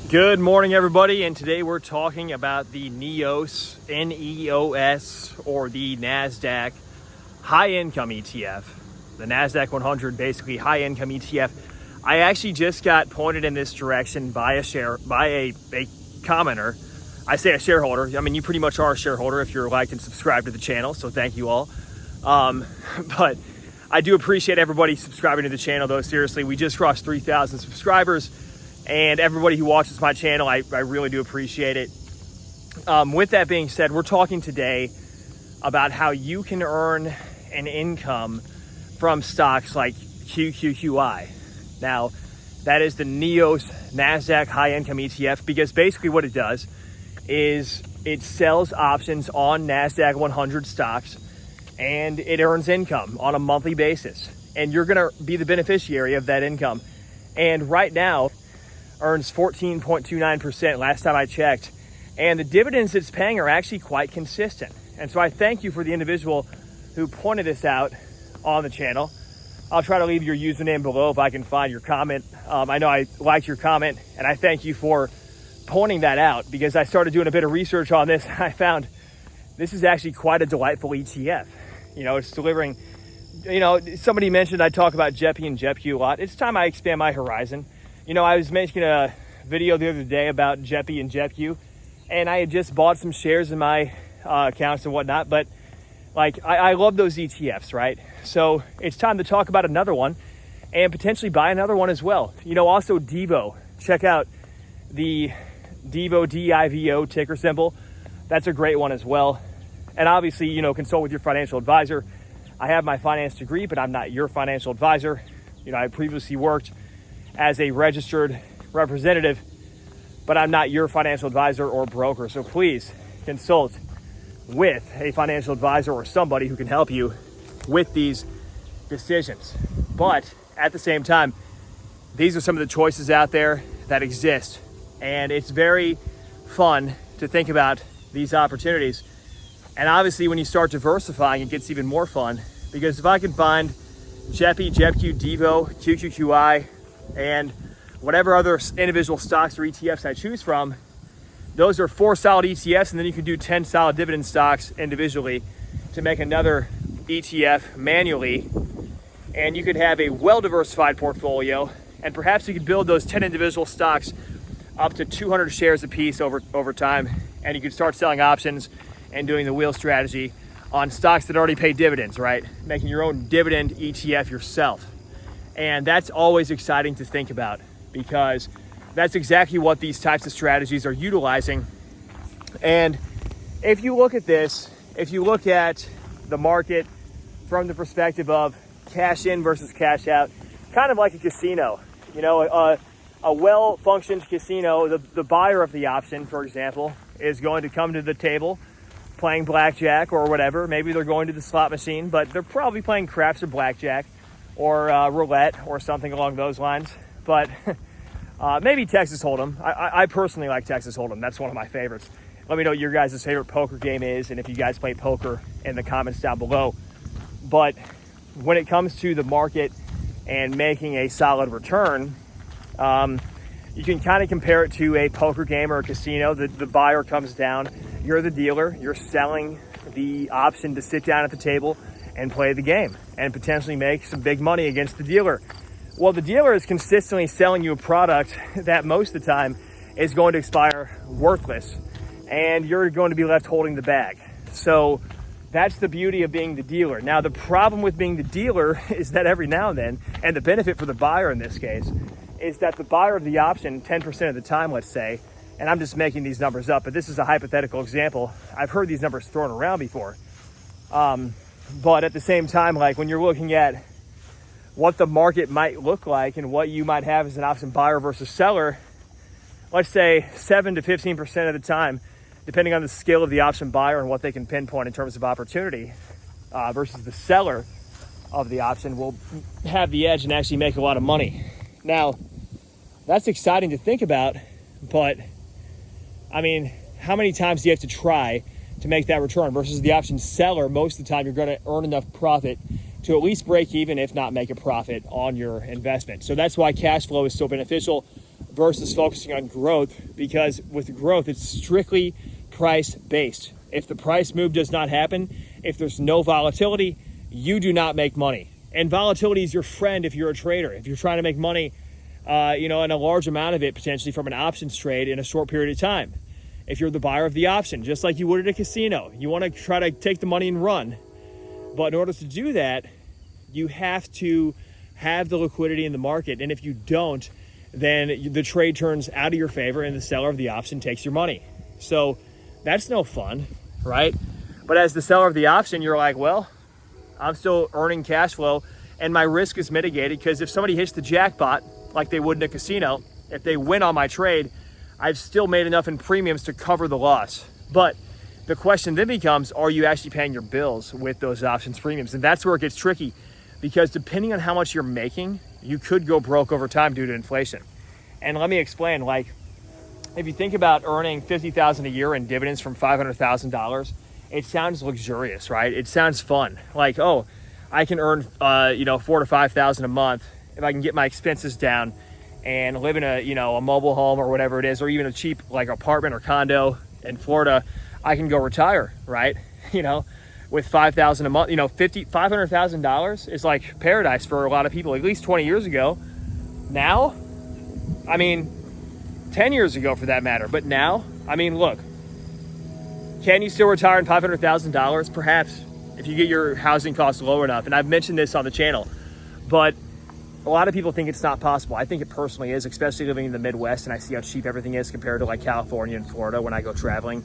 Good morning, everybody, and today we're talking about the NEOS, N-E-O-S, or the Nasdaq high-income ETF. The Nasdaq-100, basically high-income ETF. I actually just got pointed in this direction by a commenter. I say a shareholder. I mean, you pretty much are a shareholder if you're liked and subscribed to the channel, so thank you all. But I do appreciate everybody subscribing to the channel, though. Seriously, we just crossed 3,000 subscribers. And everybody who watches my channel, I really do appreciate it. With that being said, we're talking today about how you can earn an income from stocks like QQQI. Now, that is the NEOS Nasdaq High Income ETF, because basically what it does is it sells options on Nasdaq-100 stocks, and it earns income on a monthly basis. And you're gonna be the beneficiary of that income. And right now, earns 14.29% last time I checked. And the dividends it's paying are actually quite consistent. And so I thank you for the individual who pointed this out on the channel. I'll try to leave your username below if I can find your comment. I know I liked your comment, and I thank you for pointing that out, because I started doing a bit of research on this. I found this is actually quite a delightful ETF. You know, it's delivering, you know, somebody mentioned I talk about JEPI and JEPQ a lot. It's time I expand my horizon. You know, I was making a video the other day about JEPI and JEPQ, and I had just bought some shares in my accounts and whatnot, but like I love those ETFs, right? So it's time to talk about another one and potentially buy another one as well. You know, also DIVO. Check out the DIVO, D-I-V-O ticker symbol. That's a great one as well. And obviously, you know, consult with your financial advisor. I have my finance degree, but I'm not your financial advisor. You know, I previously worked as a registered representative, but I'm not your financial advisor or broker. So please consult with a financial advisor or somebody who can help you with these decisions. But at the same time, these are some of the choices out there that exist. And it's very fun to think about these opportunities. And obviously when you start diversifying, it gets even more fun, because if I can find JEPI, JEPQ, DIVO, QQQI, and whatever other individual stocks or ETFs I choose from, those are 4 solid ETFs, and then you can do 10 solid dividend stocks individually to make another ETF manually. And you could have a well-diversified portfolio, and perhaps you could build those 10 individual stocks up to 200 shares a piece over time, and you could start selling options and doing the wheel strategy on stocks that already pay dividends, right? Making your own dividend ETF yourself. And that's always exciting to think about, because that's exactly what these types of strategies are utilizing. And if you look at this, if you look at the market from the perspective of cash in versus cash out, kind of like a casino, you know, a well-functioned casino, the buyer of the option, for example, is going to come to the table playing blackjack or whatever. Maybe they're going to the slot machine, but they're probably playing craps or blackjack, or roulette or something along those lines. But maybe Texas Hold'em. I personally like Texas Hold'em. That's one of my favorites. Let me know what your guys' favorite poker game is, and if you guys play poker, in the comments down below. But when it comes to the market and making a solid return, you can kind of compare it to a poker game or a casino. The buyer comes down, you're the dealer, you're selling the option to sit down at the table and play the game and potentially make some big money against the dealer. Well, the dealer is consistently selling you a product that most of the time is going to expire worthless, and you're going to be left holding the bag. So that's the beauty of being the dealer. Now, the problem with being the dealer is that every now and then, and the benefit for the buyer in this case, is that the buyer of the option 10% of the time, let's say, and I'm just making these numbers up, but this is a hypothetical example. I've heard these numbers thrown around before. But at the same time, like when you're looking at what the market might look like and what you might have as an option buyer versus seller, let's say 7 to 15% of the time, depending on the skill of the option buyer and what they can pinpoint in terms of opportunity, versus the seller of the option, will have the edge and actually make a lot of money. Now, that's exciting to think about, but I mean, how many times do you have to try to make that return versus the option seller? Most of the time you're going to earn enough profit to at least break even, if not make a profit on your investment. So that's why cash flow is so beneficial versus focusing on growth, because with growth, it's strictly price based. If the price move does not happen, if there's no volatility, you do not make money. And volatility is your friend if you're a trader. If you're trying to make money, and a large amount of it potentially from an options trade in a short period of time. If you're the buyer of the option, just like you would at a casino, you want to try to take the money and run. But in order to do that, you have to have the liquidity in the market. And if you don't, then the trade turns out of your favor and the seller of the option takes your money. So that's no fun, right? But as the seller of the option, you're like, well, I'm still earning cash flow and my risk is mitigated, because if somebody hits the jackpot like they would in a casino, if they win on my trade, I've still made enough in premiums to cover the loss. But the question then becomes, are you actually paying your bills with those options premiums? And that's where it gets tricky, because depending on how much you're making, you could go broke over time due to inflation. And let me explain, like, if you think about earning $50,000 a year in dividends from $500,000, it sounds luxurious, right? It sounds fun. Like, oh, I can earn, $4,000 to $5,000 a month if I can get my expenses down and live in a mobile home or whatever it is, or even a cheap like apartment or condo in Florida. I can go retire, right? With $5,000 a month, $500,000 is like paradise for a lot of people, at least 20 years ago. Now, 10 years ago for that matter. But now, look, can you still retire on $500,000? Perhaps, if you get your housing costs low enough. And I've mentioned this on the channel, but a lot of people think it's not possible. I think it personally is, especially living in the Midwest, and I see how cheap everything is compared to like California and Florida when I go traveling,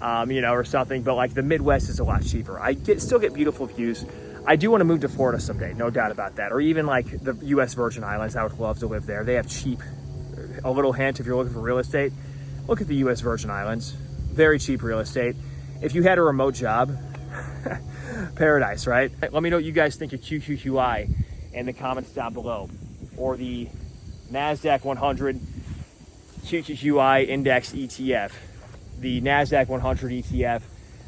or something. But like the Midwest is a lot cheaper. I still get beautiful views. I do want to move to Florida someday, no doubt about that. Or even like the U.S. Virgin Islands, I would love to live there. They have cheap, a little hint if you're looking for real estate, look at the U.S. Virgin Islands. Very cheap real estate. If you had a remote job, paradise, right? Let me know what you guys think of QQQI in the comments down below, or the Nasdaq-100 QQQI index ETF, the Nasdaq-100 ETF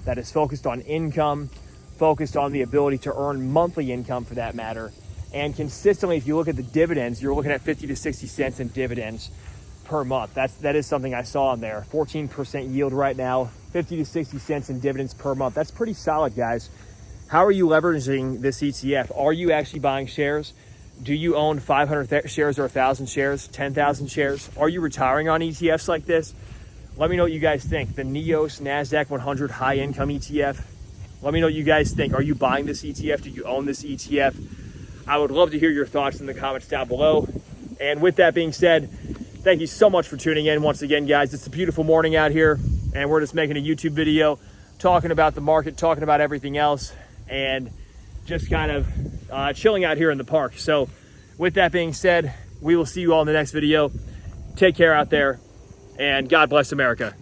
that is focused on income, focused on the ability to earn monthly income for that matter. And consistently, if you look at the dividends, you're looking at 50 to 60 cents in dividends per month. That is something I saw on there. 14% yield right now, 50 to 60 cents in dividends per month. That's pretty solid, guys. How are you leveraging this ETF? Are you actually buying shares? Do you own 500 shares or 1,000 shares, 10,000 shares? Are you retiring on ETFs like this? Let me know what you guys think. The NEOS Nasdaq-100 High Income ETF. Let me know what you guys think. Are you buying this ETF? Do you own this ETF? I would love to hear your thoughts in the comments down below. And with that being said, thank you so much for tuning in once again, guys. It's a beautiful morning out here, and we're just making a YouTube video talking about the market, talking about everything else, and just kind of chilling out here in the park. So with that being said, we will see you all in the next video. Take care out there, and God bless America.